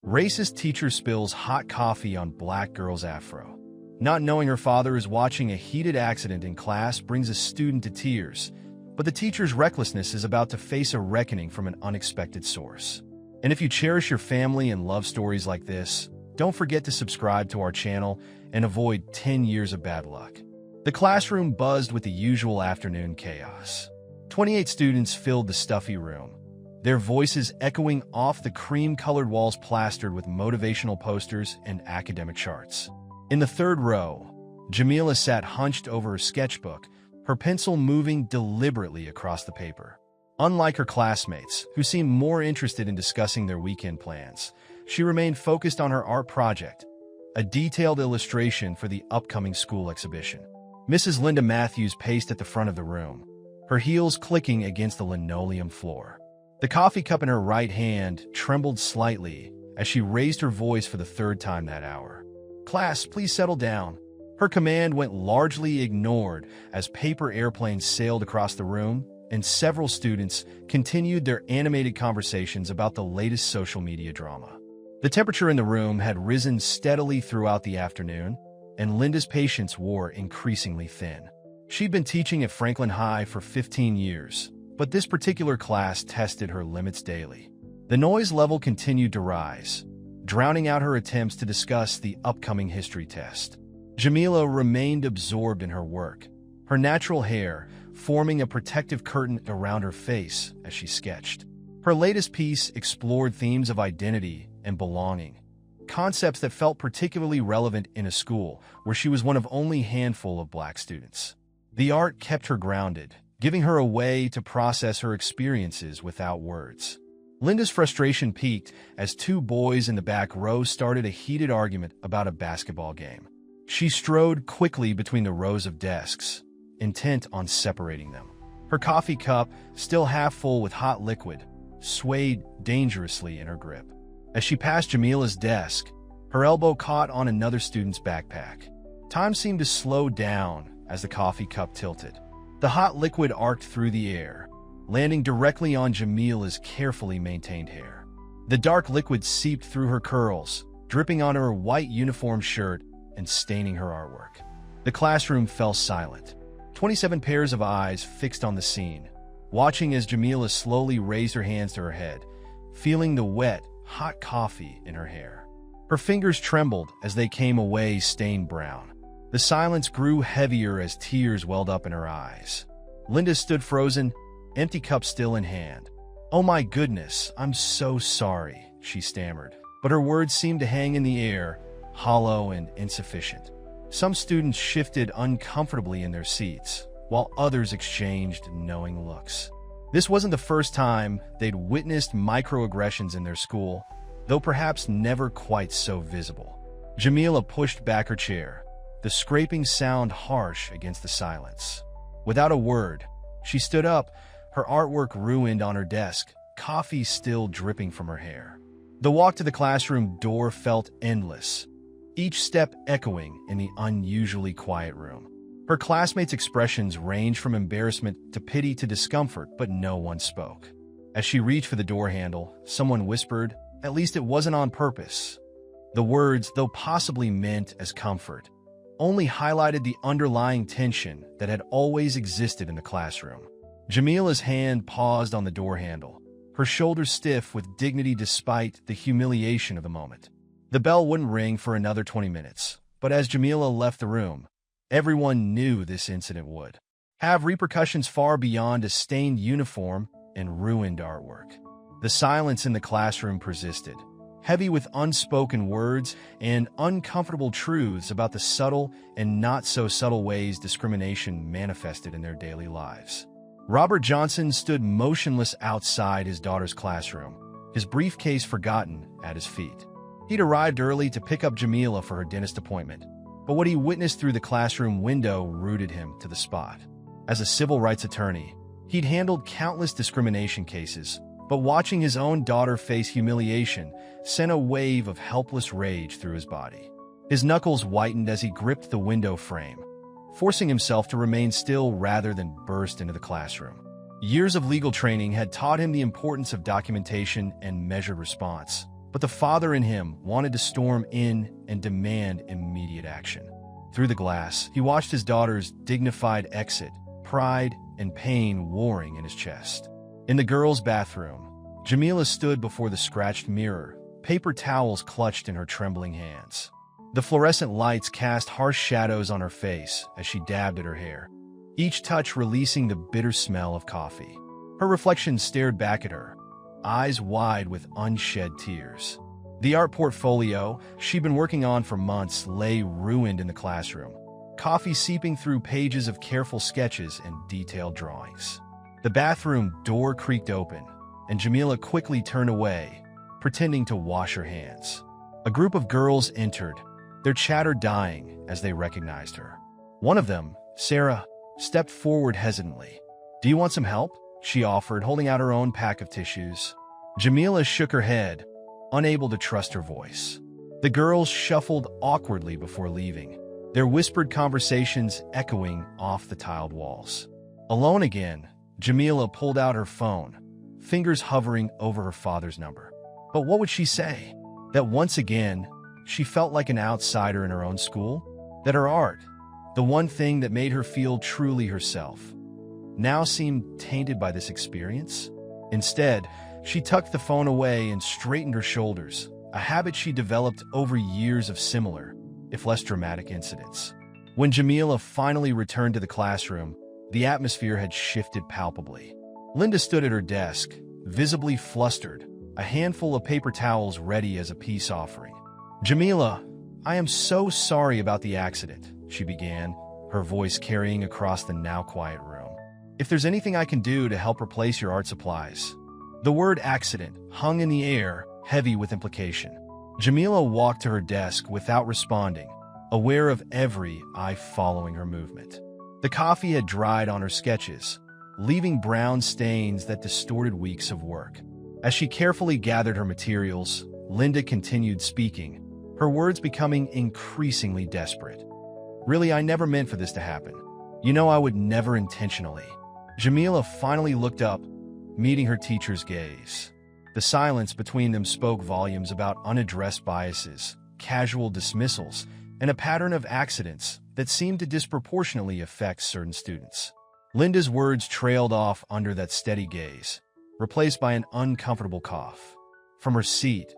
Racist teacher spills hot coffee on black girl's afro. Not knowing her father is watching a heated accident in class brings a student to tears, but the teacher's recklessness is about to face a reckoning from an unexpected source. And if you cherish your family and love stories like this, don't forget to subscribe to our channel and avoid 10 years of bad luck. The classroom buzzed with the usual afternoon chaos. 28 students filled the stuffy room, their voices echoing off the cream-colored walls plastered with motivational posters and academic charts. In the third row, Jamila sat hunched over her sketchbook, her pencil moving deliberately across the paper. Unlike her classmates, who seemed more interested in discussing their weekend plans, she remained focused on her art project, a detailed illustration for the upcoming school exhibition. Mrs. Linda Matthews paced at the front of the room, her heels clicking against the linoleum floor. The coffee cup in her right hand trembled slightly as she raised her voice for the third time that hour. "Class, please settle down." Her command went largely ignored as paper airplanes sailed across the room, and several students continued their animated conversations about the latest social media drama. The temperature in the room had risen steadily throughout the afternoon, and Linda's patience wore increasingly thin. She'd been teaching at Franklin High for 15 years, but this particular class tested her limits daily. The noise level continued to rise, drowning out her attempts to discuss the upcoming history test. Jamila remained absorbed in her work, her natural hair forming a protective curtain around her face as she sketched. Her latest piece explored themes of identity and belonging, concepts that felt particularly relevant in a school where she was one of only a handful of black students. The art kept her grounded, giving her a way to process her experiences without words. Linda's frustration peaked as two boys in the back row started a heated argument about a basketball game. She strode quickly between the rows of desks, intent on separating them. Her coffee cup, still half full with hot liquid, swayed dangerously in her grip. As she passed Jamila's desk, her elbow caught on another student's backpack. Time seemed to slow down as the coffee cup tilted. The hot liquid arced through the air, landing directly on Jamila's carefully maintained hair. The dark liquid seeped through her curls, dripping onto her white uniform shirt and staining her artwork. The classroom fell silent. 27 pairs of eyes fixed on the scene, watching as Jamila slowly raised her hands to her head, feeling the wet, hot coffee in her hair. Her fingers trembled as they came away stained brown. The silence grew heavier as tears welled up in her eyes. Linda stood frozen, empty cup still in hand. "Oh my goodness, I'm so sorry," she stammered, but her words seemed to hang in the air, hollow and insufficient. Some students shifted uncomfortably in their seats, while others exchanged knowing looks. This wasn't the first time they'd witnessed microaggressions in their school, though perhaps never quite so visible. Jamila pushed back her chair, the scraping sound harsh against the silence. Without a word, she stood up, her artwork ruined on her desk, coffee still dripping from her hair. The walk to the classroom door felt endless, each step echoing in the unusually quiet room. Her classmates' expressions ranged from embarrassment to pity to discomfort, but no one spoke. As she reached for the door handle, someone whispered, "At least it wasn't on purpose." The words, though possibly meant as comfort, only highlighted the underlying tension that had always existed in the classroom. Jamila's hand paused on the door handle, her shoulders stiff with dignity despite the humiliation of the moment. The bell wouldn't ring for another 20 minutes, but as Jamila left the room, everyone knew this incident would have repercussions far beyond a stained uniform and ruined artwork. The silence in the classroom persisted, heavy with unspoken words and uncomfortable truths about the subtle and not-so-subtle ways discrimination manifested in their daily lives. Robert Johnson stood motionless outside his daughter's classroom, his briefcase forgotten at his feet. He'd arrived early to pick up Jamila for her dentist appointment, but what he witnessed through the classroom window rooted him to the spot. As a civil rights attorney, he'd handled countless discrimination cases, but watching his own daughter face humiliation sent a wave of helpless rage through his body. His knuckles whitened as he gripped the window frame, forcing himself to remain still rather than burst into the classroom. Years of legal training had taught him the importance of documentation and measured response, but the father in him wanted to storm in and demand immediate action. Through the glass, he watched his daughter's dignified exit, pride and pain warring in his chest. In the girls' bathroom, Jamila stood before the scratched mirror, paper towels clutched in her trembling hands. The fluorescent lights cast harsh shadows on her face as she dabbed at her hair, each touch releasing the bitter smell of coffee. Her reflection stared back at her, eyes wide with unshed tears. The art portfolio she'd been working on for months lay ruined in the classroom, coffee seeping through pages of careful sketches and detailed drawings. The bathroom door creaked open, and Jamila quickly turned away, pretending to wash her hands. A group of girls entered, their chatter dying as they recognized her. One of them, Sarah, stepped forward hesitantly. "Do you want some help?" she offered, holding out her own pack of tissues. Jamila shook her head, unable to trust her voice. The girls shuffled awkwardly before leaving, their whispered conversations echoing off the tiled walls. Alone again, Jamila pulled out her phone, fingers hovering over her father's number. But what would she say? That once again, she felt like an outsider in her own school? That her art, the one thing that made her feel truly herself, now seemed tainted by this experience? Instead, she tucked the phone away and straightened her shoulders, a habit she developed over years of similar, if less dramatic, incidents. When Jamila finally returned to the classroom, the atmosphere had shifted palpably. Linda stood at her desk, visibly flustered, a handful of paper towels ready as a peace offering. "Jamila, I am so sorry about the accident," she began, her voice carrying across the now quiet room. "If there's anything I can do to help replace your art supplies." The word accident hung in the air, heavy with implication. Jamila walked to her desk without responding, aware of every eye following her movement. The coffee had dried on her sketches, leaving brown stains that distorted weeks of work. As she carefully gathered her materials, Linda continued speaking, her words becoming increasingly desperate. "Really, I never meant for this to happen. You know I would never intentionally." Jamila finally looked up, meeting her teacher's gaze. The silence between them spoke volumes about unaddressed biases, casual dismissals, and a pattern of accidents that seemed to disproportionately affect certain students. Linda's words trailed off under that steady gaze, replaced by an uncomfortable cough. From her seat,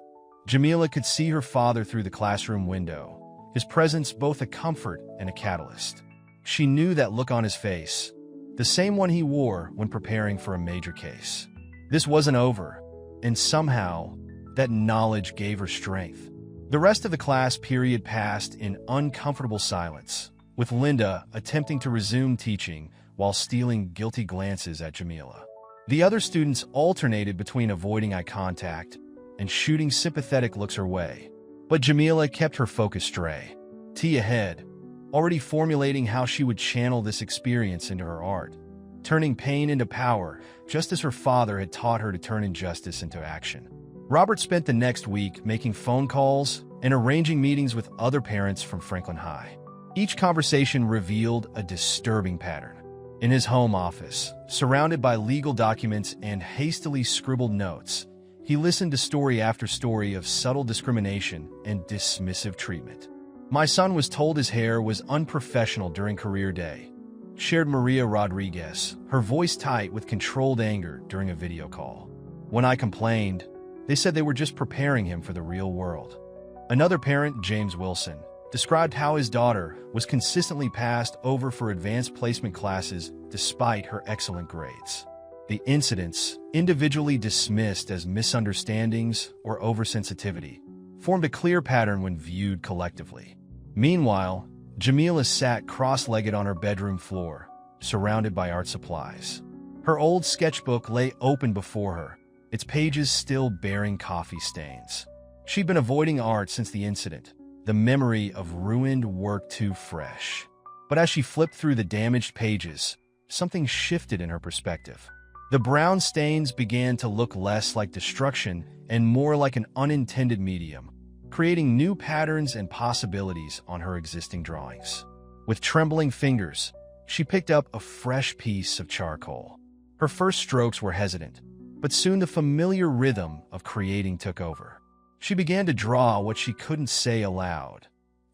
Jamila could see her father through the classroom window, his presence both a comfort and a catalyst. She knew that look on his face, the same one he wore when preparing for a major case. This wasn't over, and somehow, that knowledge gave her strength. The rest of the class period passed in uncomfortable silence, with Linda attempting to resume teaching while stealing guilty glances at Jamila. The other students alternated between avoiding eye contact and shooting sympathetic looks her way. But Jamila kept her focus straight, ahead, already formulating how she would channel this experience into her art, turning pain into power, just as her father had taught her to turn injustice into action. Robert spent the next week making phone calls and arranging meetings with other parents from Franklin High. Each conversation revealed a disturbing pattern. In his home office, surrounded by legal documents and hastily scribbled notes, he listened to story after story of subtle discrimination and dismissive treatment. "My son was told his hair was unprofessional during career day," shared Maria Rodriguez, her voice tight with controlled anger during a video call. "When I complained, they said they were just preparing him for the real world." Another parent, James Wilson, described how his daughter was consistently passed over for advanced placement classes despite her excellent grades. The incidents, individually dismissed as misunderstandings or oversensitivity, formed a clear pattern when viewed collectively. Meanwhile, Jamila sat cross-legged on her bedroom floor, surrounded by art supplies. Her old sketchbook lay open before her, its pages still bearing coffee stains. She'd been avoiding art since the incident, the memory of ruined work too fresh. But as she flipped through the damaged pages, something shifted in her perspective. The brown stains began to look less like destruction and more like an unintended medium, creating new patterns and possibilities on her existing drawings. With trembling fingers, she picked up a fresh piece of charcoal. Her first strokes were hesitant, but soon the familiar rhythm of creating took over. She began to draw what she couldn't say aloud.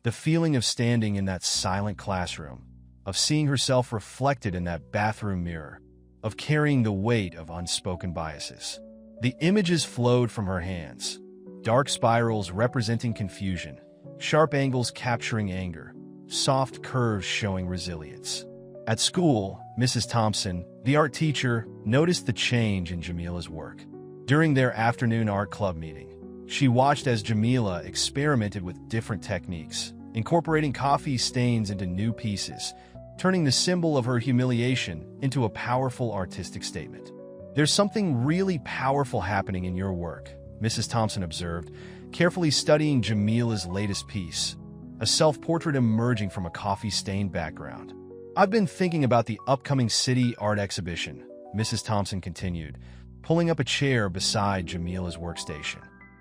The feeling of standing in that silent classroom, of seeing herself reflected in that bathroom mirror, of carrying the weight of unspoken biases. The images flowed from her hands, dark spirals representing confusion, sharp angles capturing anger, soft curves showing resilience. At school, Mrs. Thompson, the art teacher, noticed the change in Jamila's work. During their afternoon art club meeting, she watched as Jamila experimented with different techniques, incorporating coffee stains into new pieces, turning the symbol of her humiliation into a powerful artistic statement. "There's something really powerful happening in your work," Mrs. Thompson observed, carefully studying Jamila's latest piece, a self-portrait emerging from a coffee-stained background. "I've been thinking about the upcoming city art exhibition," Mrs. Thompson continued, pulling up a chair beside Jamila's workstation.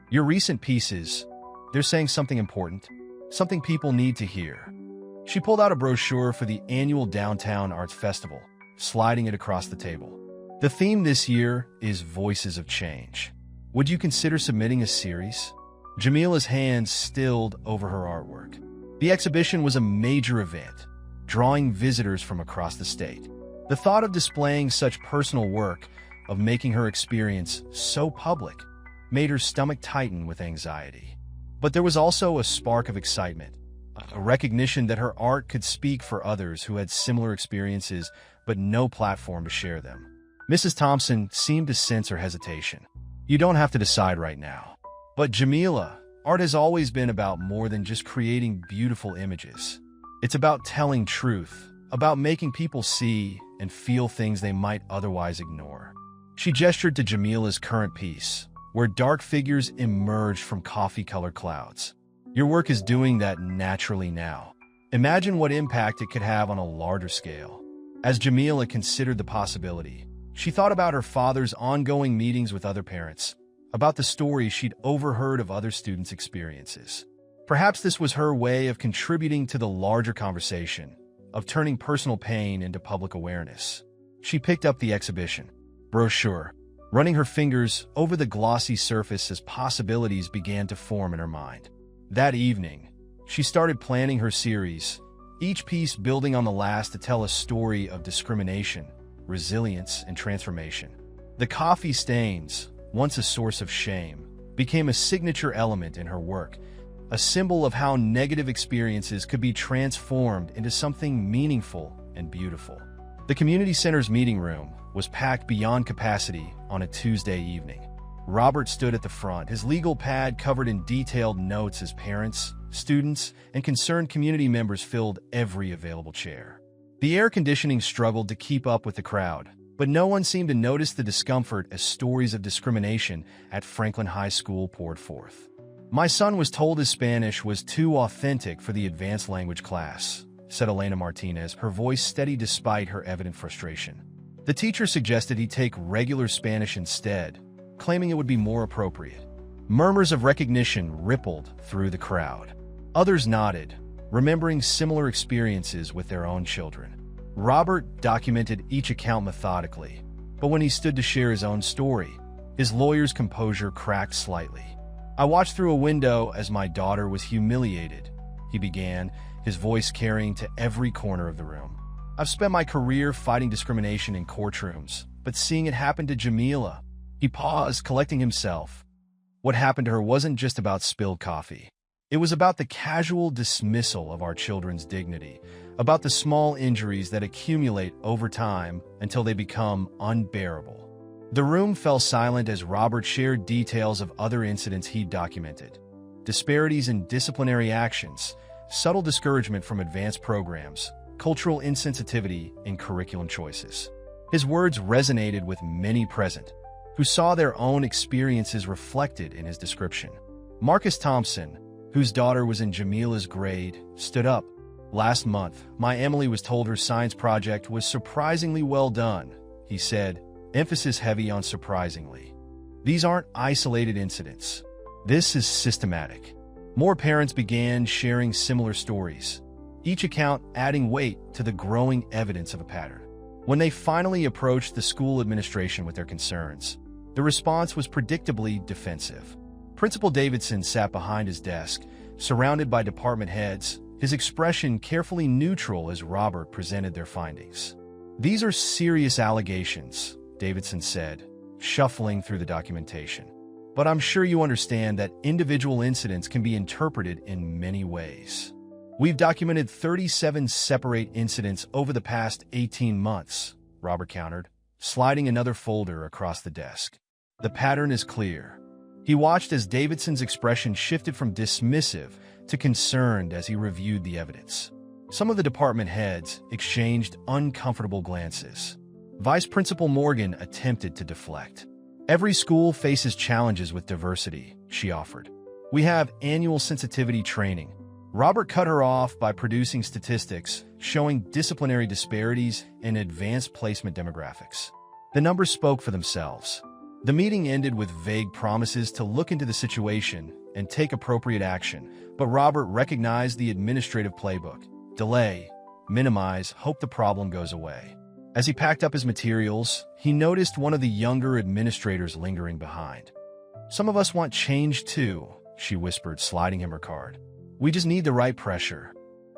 "Your recent pieces, they're saying something important, something people need to hear." She pulled out a brochure for the annual Downtown Arts Festival, sliding it across the table. "The theme this year is Voices of Change. Would you consider submitting a series?" Jamila's hands stilled over her artwork. The exhibition was a major event, drawing visitors from across the state. The thought of displaying such personal work, of making her experience so public, made her stomach tighten with anxiety. But there was also a spark of excitement, a recognition that her art could speak for others who had similar experiences but no platform to share them. Mrs. Thompson seemed to sense her hesitation. "You don't have to decide right now." "But Jamila, art has always been about more than just creating beautiful images. It's about telling truth, about making people see and feel things they might otherwise ignore." She gestured to Jamila's current piece, where dark figures emerged from coffee-colored clouds. "Your work is doing that naturally now. Imagine what impact it could have on a larger scale." As Jamila considered the possibility, she thought about her father's ongoing meetings with other parents, about the stories she'd overheard of other students' experiences. Perhaps this was her way of contributing to the larger conversation, of turning personal pain into public awareness. She picked up the exhibition brochure, running her fingers over the glossy surface as possibilities began to form in her mind. That evening, she started planning her series, each piece building on the last to tell a story of discrimination, resilience, and transformation. The coffee stains, once a source of shame, became a signature element in her work, a symbol of how negative experiences could be transformed into something meaningful and beautiful. The community center's meeting room was packed beyond capacity on a Tuesday evening. Robert stood at the front, his legal pad covered in detailed notes as parents, students, and concerned community members filled every available chair. The air conditioning struggled to keep up with the crowd, but no one seemed to notice the discomfort as stories of discrimination at Franklin High School poured forth. "My son was told his Spanish was too authentic for the advanced language class," said Elena Martinez, her voice steady despite her evident frustration. The teacher suggested he take regular Spanish instead, claiming it would be more appropriate. Murmurs of recognition rippled through the crowd. Others nodded, remembering similar experiences with their own children. Robert documented each account methodically, but when he stood to share his own story, his lawyer's composure cracked slightly. "I watched through a window as my daughter was humiliated," he began, his voice carrying to every corner of the room. "I've spent my career fighting discrimination in courtrooms, but seeing it happen to Jamila..." He paused, collecting himself. What happened to her wasn't just about spilled coffee. It was about the casual dismissal of our children's dignity, about the small injuries that accumulate over time until they become unbearable. The room fell silent as Robert shared details of other incidents he'd documented. Disparities in disciplinary actions, subtle discouragement from advanced programs, cultural insensitivity in curriculum choices. His words resonated with many present, who saw their own experiences reflected in his description. Marcus Thompson, whose daughter was in Jamila's grade, stood up. "Last month, my Emily was told her science project was surprisingly well done," he said, emphasis heavy on surprisingly. "These aren't isolated incidents. This is systematic." More parents began sharing similar stories, each account adding weight to the growing evidence of a pattern. When they finally approached the school administration with their concerns, the response was predictably defensive. Principal Davidson sat behind his desk, surrounded by department heads, his expression carefully neutral as Robert presented their findings. "These are serious allegations," Davidson said, shuffling through the documentation. "But I'm sure you understand that individual incidents can be interpreted in many ways. We've documented 37 separate incidents over the past 18 months, Robert countered, sliding another folder across the desk. "The pattern is clear." He watched as Davidson's expression shifted from dismissive to concerned as he reviewed the evidence. Some of the department heads exchanged uncomfortable glances. Vice Principal Morgan attempted to deflect. "Every school faces challenges with diversity," she offered. "We have annual sensitivity training." Robert cut her off by producing statistics showing disciplinary disparities and advanced placement demographics. The numbers spoke for themselves. The meeting ended with vague promises to look into the situation and take appropriate action, but Robert recognized the administrative playbook: delay, minimize, hope the problem goes away. As he packed up his materials, he noticed one of the younger administrators lingering behind. "Some of us want change too," she whispered, sliding him her card. "We just need the right pressure."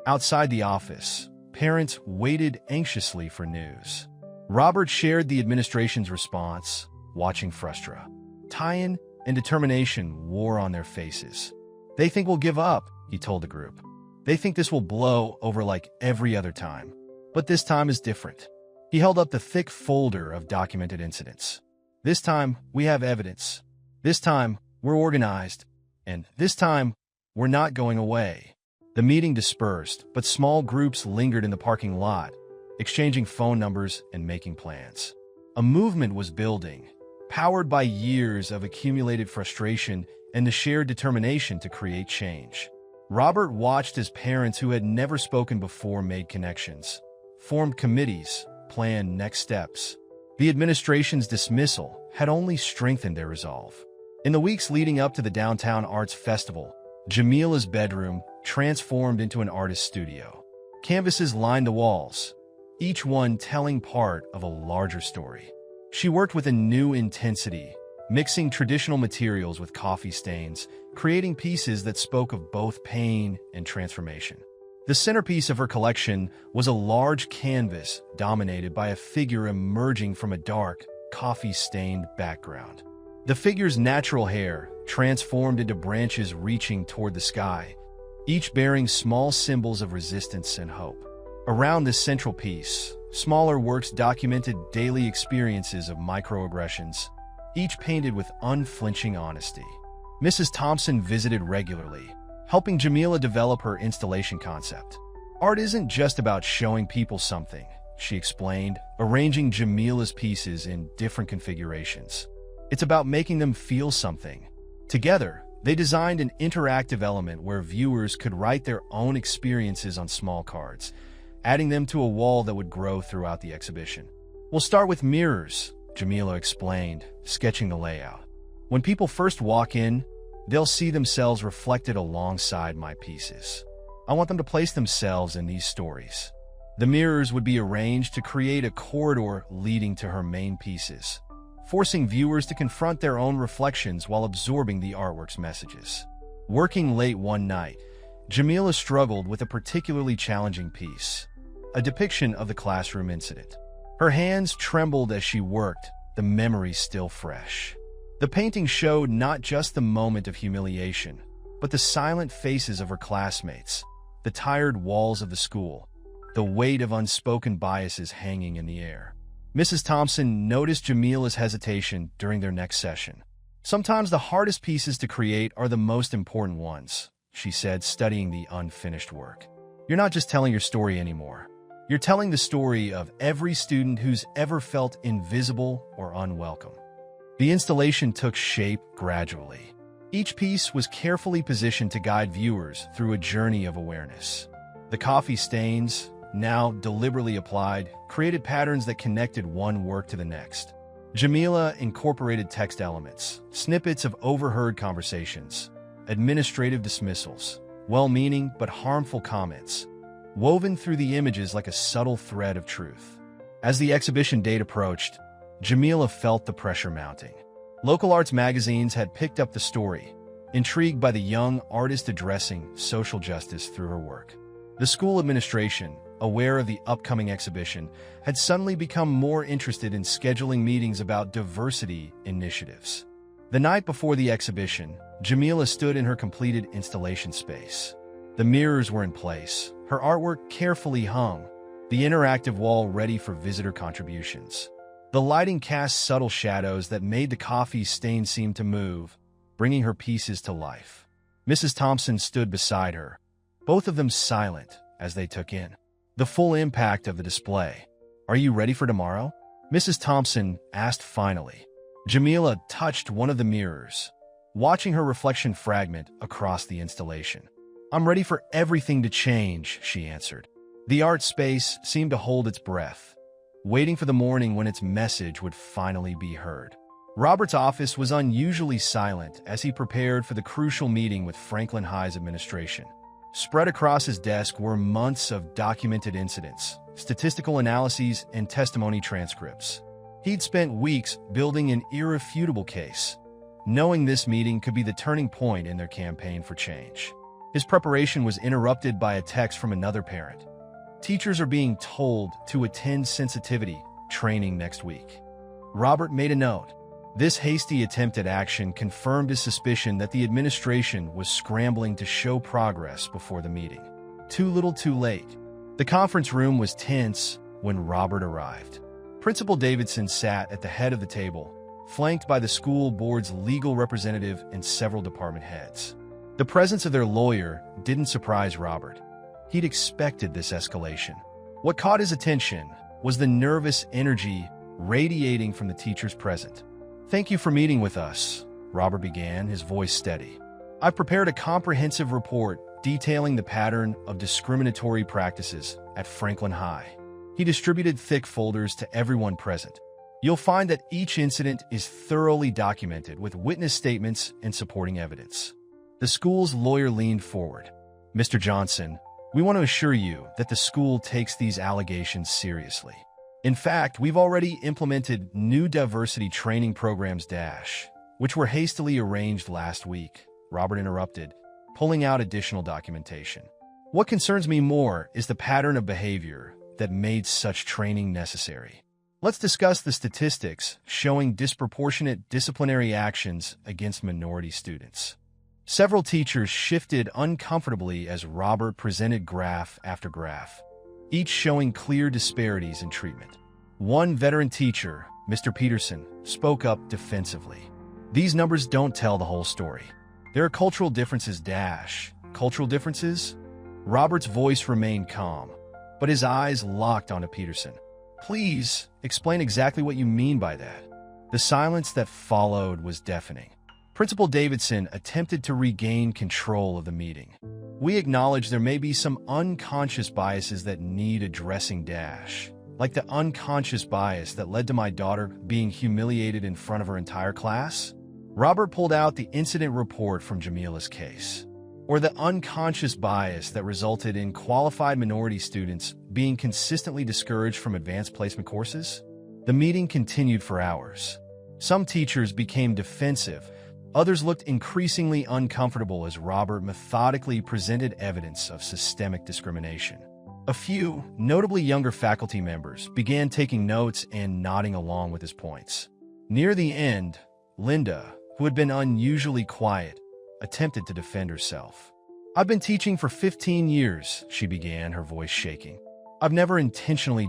Outside the office, parents waited anxiously for news. Robert shared the administration's response, watching frustration. Tie-in and determination wore on their faces. "They think we'll give up," he told the group. "They think this will blow over like every other time. But this time is different." He held up the thick folder of documented incidents. "This time, we have evidence. This time, we're organized. And this time, we're not going away." The meeting dispersed, but small groups lingered in the parking lot, exchanging phone numbers and making plans. A movement was building, powered by years of accumulated frustration and the shared determination to create change. Robert watched as parents who had never spoken before made connections, formed committees, planned next steps. The administration's dismissal had only strengthened their resolve. In the weeks leading up to the Downtown Arts Festival, Jamila's bedroom transformed into an artist's studio. Canvases lined the walls, each one telling part of a larger story. She worked with a new intensity, mixing traditional materials with coffee stains, creating pieces that spoke of both pain and transformation. The centerpiece of her collection was a large canvas dominated by a figure emerging from a dark, coffee-stained background. The figure's natural hair transformed into branches reaching toward the sky, each bearing small symbols of resistance and hope. Around this central piece, smaller works documented daily experiences of microaggressions, each painted with unflinching honesty. Mrs. Thompson visited regularly, helping Jamila develop her installation concept. "Art isn't just about showing people something," she explained, arranging Jamila's pieces in different configurations. "It's about making them feel something." Together, they designed an interactive element where viewers could write their own experiences on small cards, adding them to a wall that would grow throughout the exhibition. "We'll start with mirrors," Jamila explained, sketching the layout. "When people first walk in, they'll see themselves reflected alongside my pieces. I want them to place themselves in these stories." The mirrors would be arranged to create a corridor leading to her main pieces, forcing viewers to confront their own reflections while absorbing the artwork's messages. Working late one night, Jamila struggled with a particularly challenging piece, a depiction of the classroom incident. Her hands trembled as she worked, the memory still fresh. The painting showed not just the moment of humiliation, but the silent faces of her classmates, the tired walls of the school, the weight of unspoken biases hanging in the air. Mrs. Thompson noticed Jamila's hesitation during their next session. "Sometimes the hardest pieces to create are the most important ones," she said, studying the unfinished work. "You're not just telling your story anymore. You're telling the story of every student who's ever felt invisible or unwelcome." The installation took shape gradually. Each piece was carefully positioned to guide viewers through a journey of awareness. The coffee stains, now deliberately applied, created patterns that connected one work to the next. Jamila incorporated text elements, snippets of overheard conversations, administrative dismissals, well-meaning but harmful comments, woven through the images like a subtle thread of truth. As the exhibition date approached, Jamila felt the pressure mounting. Local arts magazines had picked up the story, intrigued by the young artist addressing social justice through her work. The school administration, aware of the upcoming exhibition, had suddenly become more interested in scheduling meetings about diversity initiatives. The night before the exhibition, Jamila stood in her completed installation space. The mirrors were in place, her artwork carefully hung, the interactive wall ready for visitor contributions. The lighting cast subtle shadows that made the coffee stain seem to move, bringing her pieces to life. Mrs. Thompson stood beside her, both of them silent as they took in the full impact of the display. "Are you ready for tomorrow?" Mrs. Thompson asked finally. Jamila touched one of the mirrors, watching her reflection fragment across the installation. "I'm ready for everything to change," she answered. The art space seemed to hold its breath, waiting for the morning when its message would finally be heard. Robert's office was unusually silent as he prepared for the crucial meeting with Franklin High's administration. Spread across his desk were months of documented incidents, statistical analyses, and testimony transcripts. He'd spent weeks building an irrefutable case, knowing this meeting could be the turning point in their campaign for change. His preparation was interrupted by a text from another parent. "Teachers are being told to attend sensitivity training next week." Robert made a note. This hasty attempt at action confirmed his suspicion that the administration was scrambling to show progress before the meeting. Too little too late. The conference room was tense when Robert arrived. Principal Davidson sat at the head of the table, flanked by the school board's legal representative and several department heads. The presence of their lawyer didn't surprise Robert. He'd expected this escalation. What caught his attention was the nervous energy radiating from the teachers present. "Thank you for meeting with us," Robert began, his voice steady. "I've prepared a comprehensive report detailing the pattern of discriminatory practices at Franklin High." He distributed thick folders to everyone present. "You'll find that each incident is thoroughly documented with witness statements and supporting evidence." The school's lawyer leaned forward. "Mr. Johnson, we want to assure you that the school takes these allegations seriously. In fact, we've already implemented new diversity training programs which were hastily arranged last week," Robert interrupted, pulling out additional documentation. "What concerns me more is the pattern of behavior that made such training necessary. Let's discuss the statistics showing disproportionate disciplinary actions against minority students." Several teachers shifted uncomfortably as Robert presented graph after graph, each showing clear disparities in treatment. One veteran teacher, Mr. Peterson, spoke up defensively. "These numbers don't tell the whole story. There are cultural differences Cultural differences?" Robert's voice remained calm, but his eyes locked onto Peterson. "Please, explain exactly what you mean by that." The silence that followed was deafening. Principal Davidson attempted to regain control of the meeting. "We acknowledge there may be some unconscious biases that need addressing like the unconscious bias that led to my daughter being humiliated in front of her entire class." Robert pulled out the incident report from Jamila's case. "Or the unconscious bias that resulted in qualified minority students being consistently discouraged from advanced placement courses?" The meeting continued for hours. Some teachers became defensive. Others looked increasingly uncomfortable as Robert methodically presented evidence of systemic discrimination. A few, notably younger faculty members, began taking notes and nodding along with his points. Near the end, Linda, who had been unusually quiet, attempted to defend herself. "I've been teaching for 15 years, she began, her voice shaking. "I've never intentionally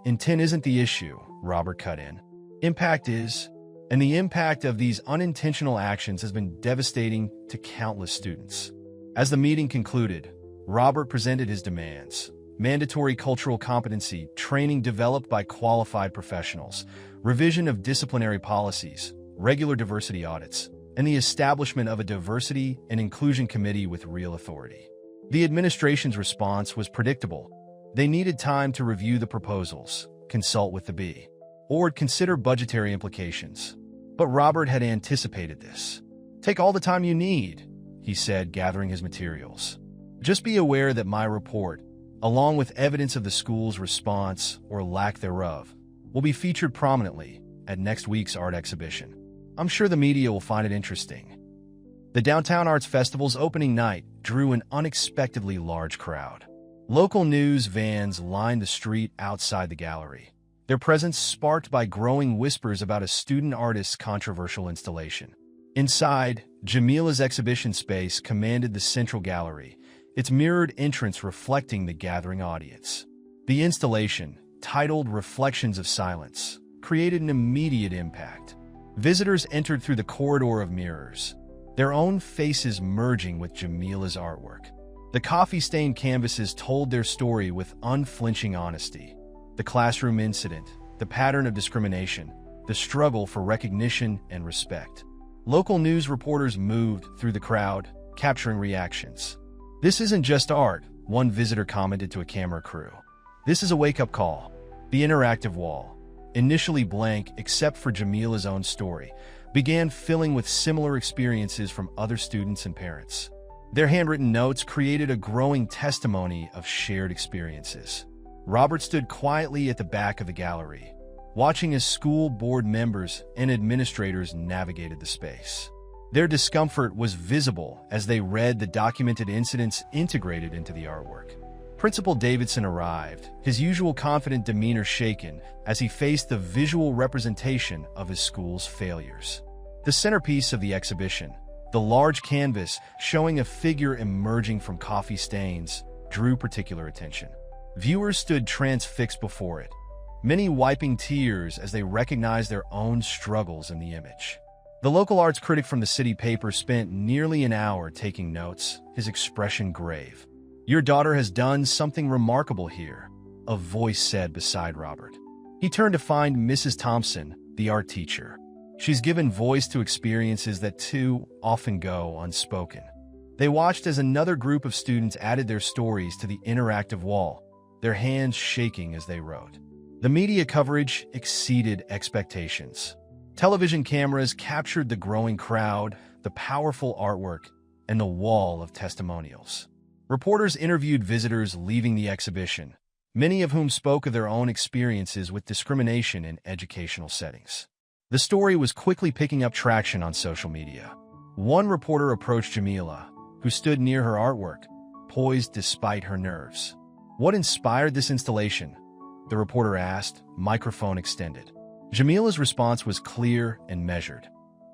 Intent isn't the issue," Robert cut in. "Impact is. And the impact of these unintentional actions has been devastating to countless students." As the meeting concluded, Robert presented his demands: mandatory cultural competency training developed by qualified professionals, revision of disciplinary policies, regular diversity audits, and the establishment of a diversity and inclusion committee with real authority. The administration's response was predictable. They needed time to review the proposals, consult with the board, consider budgetary implications. But Robert had anticipated this. "Take all the time you need," he said, gathering his materials. "Just be aware that my report, along with evidence of the school's response or lack thereof, will be featured prominently at next week's art exhibition. I'm sure the media will find it interesting." The Downtown Arts Festival's opening night drew an unexpectedly large crowd. Local news vans lined the street outside the gallery, their presence sparked by growing whispers about a student artist's controversial installation. Inside, Jamila's exhibition space commanded the central gallery, its mirrored entrance reflecting the gathering audience. The installation, titled Reflections of Silence, created an immediate impact. Visitors entered through the corridor of mirrors, their own faces merging with Jamila's artwork. The coffee-stained canvases told their story with unflinching honesty. The classroom incident, the pattern of discrimination, the struggle for recognition and respect. Local news reporters moved through the crowd, capturing reactions. "This isn't just art," one visitor commented to a camera crew. "This is a wake-up call." The interactive wall, initially blank except for Jamila's own story, began filling with similar experiences from other students and parents. Their handwritten notes created a growing testimony of shared experiences. Robert stood quietly at the back of the gallery, watching as school board members and administrators navigated the space. Their discomfort was visible as they read the documented incidents integrated into the artwork. Principal Davidson arrived, his usual confident demeanor shaken as he faced the visual representation of his school's failures. The centerpiece of the exhibition, the large canvas showing a figure emerging from coffee stains, drew particular attention. Viewers stood transfixed before it, many wiping tears as they recognized their own struggles in the image. The local arts critic from the city paper spent nearly an hour taking notes, his expression grave. "Your daughter has done something remarkable here," a voice said beside Robert. He turned to find Mrs. Thompson, the art teacher. "She's given voice to experiences that too often go unspoken." They watched as another group of students added their stories to the interactive wall, their hands shaking as they wrote. The media coverage exceeded expectations. Television cameras captured the growing crowd, the powerful artwork, and the wall of testimonials. Reporters interviewed visitors leaving the exhibition, many of whom spoke of their own experiences with discrimination in educational settings. The story was quickly picking up traction on social media. One reporter approached Jamila, who stood near her artwork, poised despite her nerves. "What inspired this installation?" the reporter asked, microphone extended. Jamila's response was clear and measured.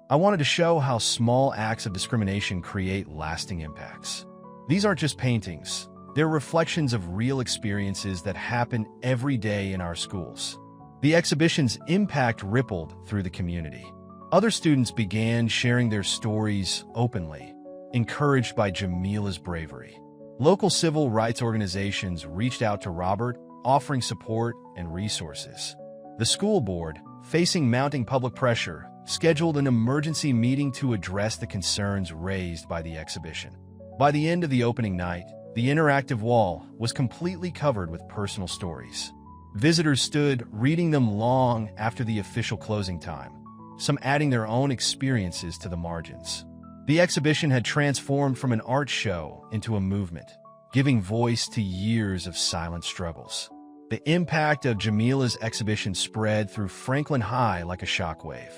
"I wanted to show how small acts of discrimination create lasting impacts. These aren't just paintings, they're reflections of real experiences that happen every day in our schools." The exhibition's impact rippled through the community. Other students began sharing their stories openly, encouraged by Jamila's bravery. Local civil rights organizations reached out to Robert, offering support and resources. The school board, facing mounting public pressure, scheduled an emergency meeting to address the concerns raised by the exhibition. By the end of the opening night, the interactive wall was completely covered with personal stories. Visitors stood reading them long after the official closing time, some adding their own experiences to the margins. The exhibition had transformed from an art show into a movement, giving voice to years of silent struggles. The impact of Jamila's exhibition spread through Franklin High like a shockwave.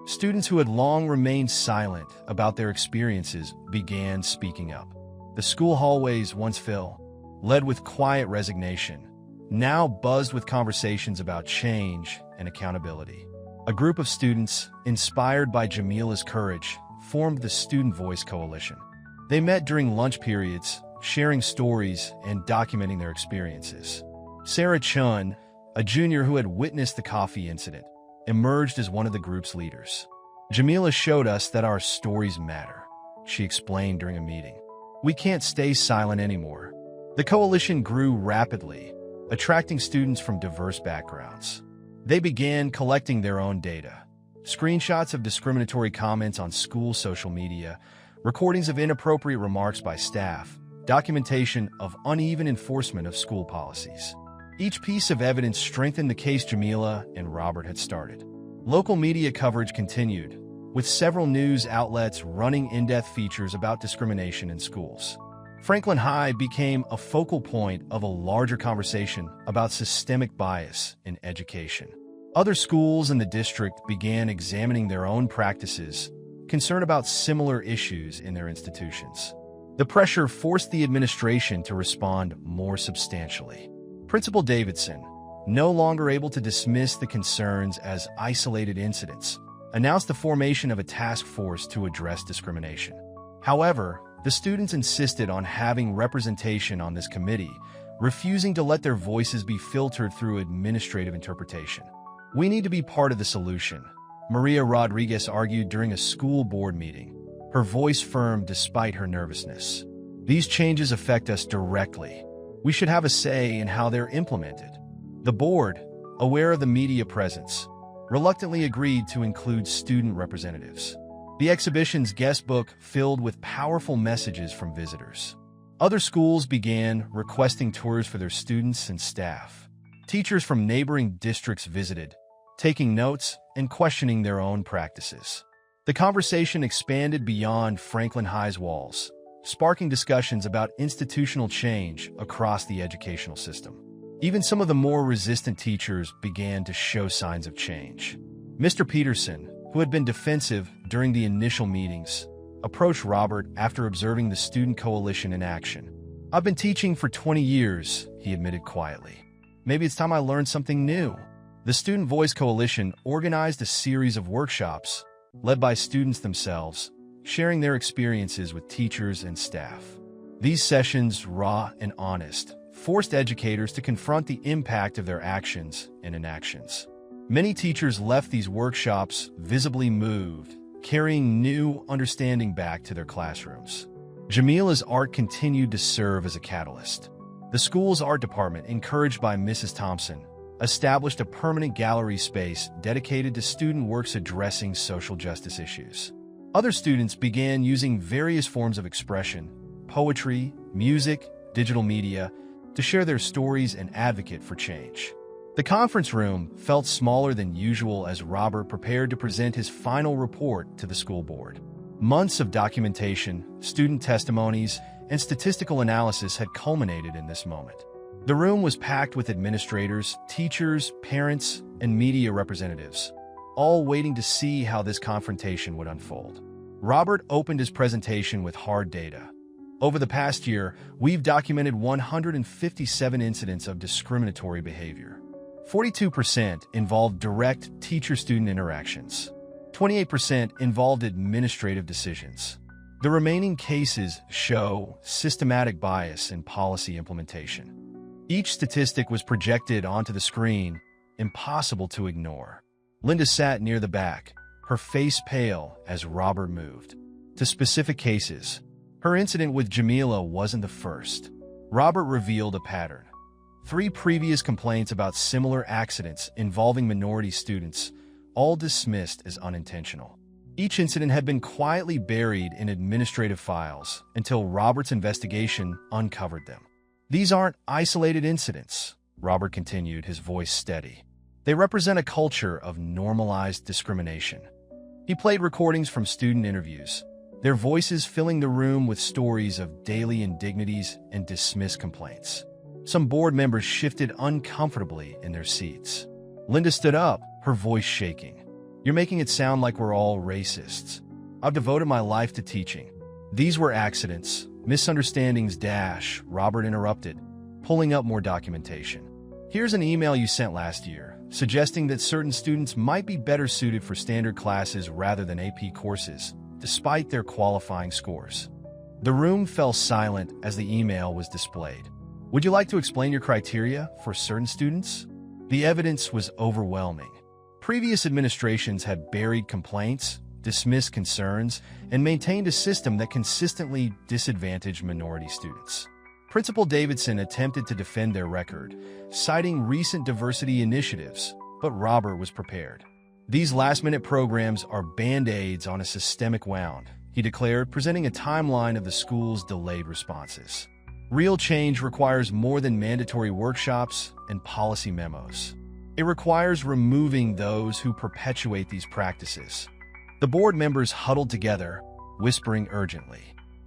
Students who had long remained silent about their experiences began speaking up. The school hallways, once filled, led with quiet resignation, now buzzed with conversations about change and accountability. A group of students, inspired by Jamila's courage, formed the Student Voice Coalition. They met during lunch periods, sharing stories and documenting their experiences. Sarah Chun, a junior who had witnessed the coffee incident, emerged as one of the group's leaders. "Jamila showed us that our stories matter," she explained during a meeting. "We can't stay silent anymore." The coalition grew rapidly, attracting students from diverse backgrounds. They began collecting their own data, screenshots of discriminatory comments on school social media, recordings of inappropriate remarks by staff, documentation of uneven enforcement of school policies. Each piece of evidence strengthened the case Jamila and Robert had started. Local media coverage continued, with several news outlets running in-depth features about discrimination in schools. Franklin High became a focal point of a larger conversation about systemic bias in education. Other schools in the district began examining their own practices, concerned about similar issues in their institutions. The pressure forced the administration to respond more substantially. Principal Davidson, no longer able to dismiss the concerns as isolated incidents, announced the formation of a task force to address discrimination. However, the students insisted on having representation on this committee, refusing to let their voices be filtered through administrative interpretation. "We need to be part of the solution," Maria Rodriguez argued during a school board meeting, her voice firm despite her nervousness. "These changes affect us directly. We should have a say in how they're implemented." The board, aware of the media presence, reluctantly agreed to include student representatives. The exhibition's guest book filled with powerful messages from visitors. Other schools began requesting tours for their students and staff. Teachers from neighboring districts visited, taking notes and questioning their own practices. The conversation expanded beyond Franklin High's walls, sparking discussions about institutional change across the educational system. Even some of the more resistant teachers began to show signs of change. Mr. Peterson, who had been defensive during the initial meetings, approached Robert after observing the student coalition in action. "I've been teaching for 20 years, he admitted quietly. "Maybe it's time I learned something new." The Student Voice Coalition organized a series of workshops, led by students themselves, sharing their experiences with teachers and staff. These sessions, raw and honest, forced educators to confront the impact of their actions and inactions. Many teachers left these workshops visibly moved, carrying new understanding back to their classrooms. Jamila's art continued to serve as a catalyst. The school's art department, encouraged by Mrs. Thompson, established a permanent gallery space dedicated to student works addressing social justice issues. Other students began using various forms of expression, poetry, music, digital media, to share their stories and advocate for change. The conference room felt smaller than usual as Robert prepared to present his final report to the school board. Months of documentation, student testimonies, and statistical analysis had culminated in this moment. The room was packed with administrators, teachers, parents, and media representatives, all waiting to see how this confrontation would unfold. Robert opened his presentation with hard data. "Over the past year, we've documented 157 incidents of discriminatory behavior. 42% involved direct teacher-student interactions. 28% involved administrative decisions. The remaining cases show systematic bias in policy implementation." Each statistic was projected onto the screen, impossible to ignore. Linda sat near the back, her face pale as Robert moved to specific cases. Her incident with Jamila wasn't the first. Robert revealed a pattern. 3 previous complaints about similar accidents involving minority students, all dismissed as unintentional. Each incident had been quietly buried in administrative files until Robert's investigation uncovered them. "These aren't isolated incidents," Robert continued, his voice steady. "They represent a culture of normalized discrimination." He played recordings from student interviews, their voices filling the room with stories of daily indignities and dismissed complaints. Some board members shifted uncomfortably in their seats. Linda stood up, her voice shaking. "You're making it sound like we're all racists. I've devoted my life to teaching. These were accidents, misunderstandings." Robert interrupted, pulling up more documentation. "Here's an email you sent last year, suggesting that certain students might be better suited for standard classes rather than AP courses, despite their qualifying scores." The room fell silent as the email was displayed. "Would you like to explain your criteria for certain students?" The evidence was overwhelming. Previous administrations had buried complaints, dismissed concerns, and maintained a system that consistently disadvantaged minority students. Principal Davidson attempted to defend their record, citing recent diversity initiatives, but Robert was prepared. "These last-minute programs are band-aids on a systemic wound," he declared, presenting a timeline of the school's delayed responses. "Real change requires more than mandatory workshops and policy memos. It requires removing those who perpetuate these practices." The board members huddled together, whispering urgently.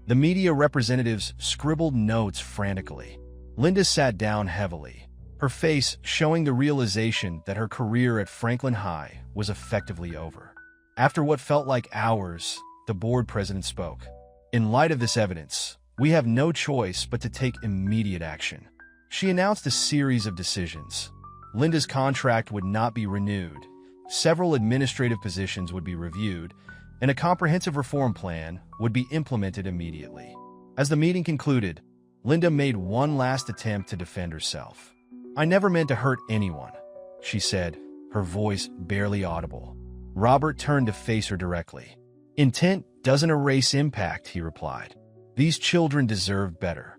The media representatives scribbled notes frantically. Linda sat down heavily, her face showing the realization that her career at Franklin High was effectively over. After what felt like hours, the board president spoke. In light of this evidence, we have no choice but to take immediate action. She announced a series of decisions. Linda's contract would not be renewed, several administrative positions would be reviewed, and a comprehensive reform plan would be implemented immediately. As the meeting concluded, Linda made one last attempt to defend herself. "I never meant to hurt anyone," she said, her voice barely audible. Robert turned to face her directly. "Intent doesn't erase impact," he replied. "These children deserve better."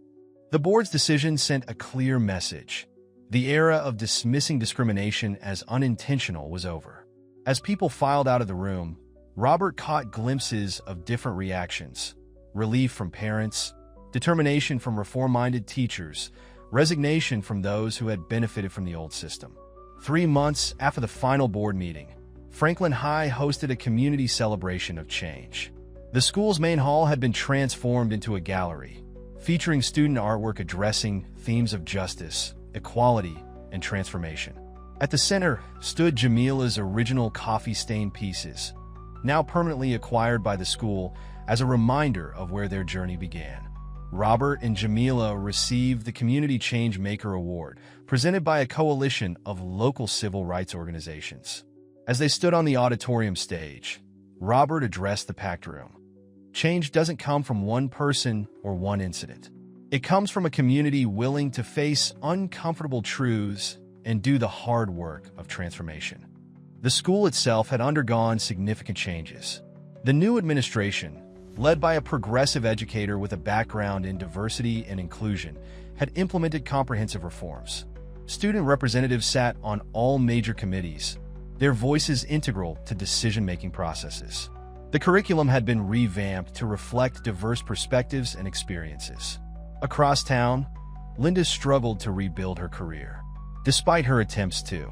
The board's decision sent a clear message. The era of dismissing discrimination as unintentional was over. As people filed out of the room, Robert caught glimpses of different reactions: relief from parents, determination from reform-minded teachers, resignation from those who had benefited from the old system. 3 months after the final board meeting, Franklin High hosted a community celebration of change. The school's main hall had been transformed into a gallery, featuring student artwork addressing themes of justice, equality, and transformation. At the center stood Jamila's original coffee-stained pieces, now permanently acquired by the school as a reminder of where their journey began. Robert and Jamila received the Community Change Maker Award, presented by a coalition of local civil rights organizations. As they stood on the auditorium stage, Robert addressed the packed room. Change doesn't come from one person or one incident. It comes from a community willing to face uncomfortable truths and do the hard work of transformation. The school itself had undergone significant changes. The new administration, led by a progressive educator with a background in diversity and inclusion, had implemented comprehensive reforms. Student representatives sat on all major committees, their voices integral to decision-making processes. The curriculum had been revamped to reflect diverse perspectives and experiences. Across town, Linda struggled to rebuild her career. Despite her attempts to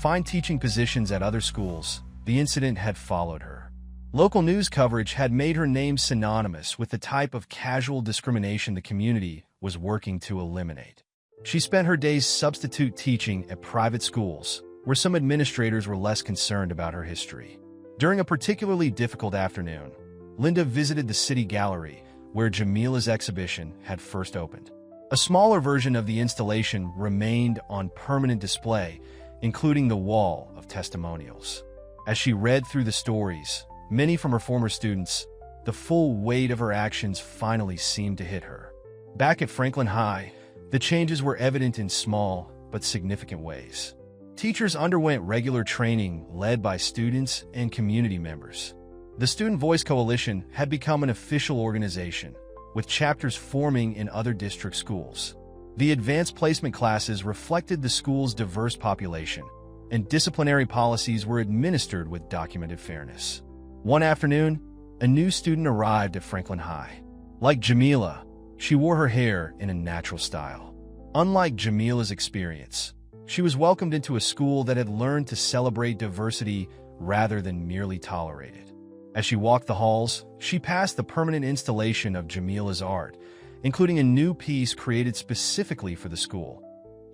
find teaching positions at other schools, the incident had followed her. Local news coverage had made her name synonymous with the type of casual discrimination the community was working to eliminate. She spent her days substitute teaching at private schools, where some administrators were less concerned about her history. During a particularly difficult afternoon, Linda visited the city gallery, where Jamila's exhibition had first opened. A smaller version of the installation remained on permanent display, including the wall of testimonials. As she read through the stories, many from her former students, the full weight of her actions finally seemed to hit her. Back at Franklin High, the changes were evident in small but significant ways. Teachers underwent regular training led by students and community members. The Student Voice Coalition had become an official organization, with chapters forming in other district schools. The advanced placement classes reflected the school's diverse population, and disciplinary policies were administered with documented fairness. One afternoon, a new student arrived at Franklin High. Like Jamila, she wore her hair in a natural style. Unlike Jamila's experience, she was welcomed into a school that had learned to celebrate diversity rather than merely tolerate it. As she walked the halls, she passed the permanent installation of Jamila's art, including a new piece created specifically for the school,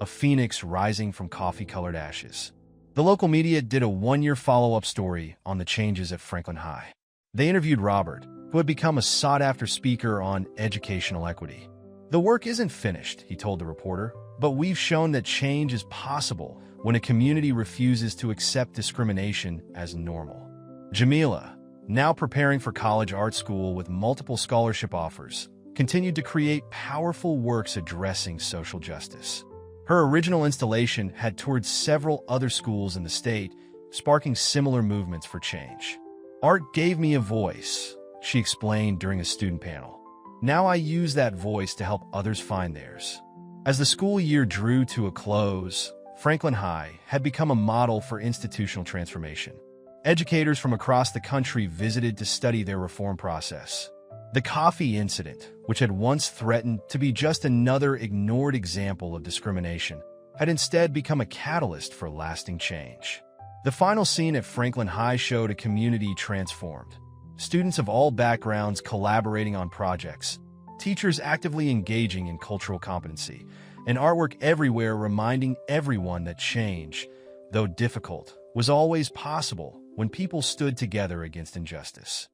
a phoenix rising from coffee-colored ashes. The local media did a one-year follow-up story on the changes at Franklin High. They interviewed Robert, who had become a sought-after speaker on educational equity. "The work isn't finished," he told the reporter, "but we've shown that change is possible when a community refuses to accept discrimination as normal." Jamila, now preparing for college art school with multiple scholarship offers, continued to create powerful works addressing social justice. Her original installation had toured several other schools in the state, sparking similar movements for change. "Art gave me a voice," she explained during a student panel. "Now I use that voice to help others find theirs." As the school year drew to a close, Franklin High had become a model for institutional transformation. Educators from across the country visited to study their reform process. The coffee incident, which had once threatened to be just another ignored example of discrimination, had instead become a catalyst for lasting change. The final scene at Franklin High showed a community transformed. Students of all backgrounds collaborating on projects, teachers actively engaging in cultural competency, and artwork everywhere reminding everyone that change, though difficult, was always possible when people stood together against injustice.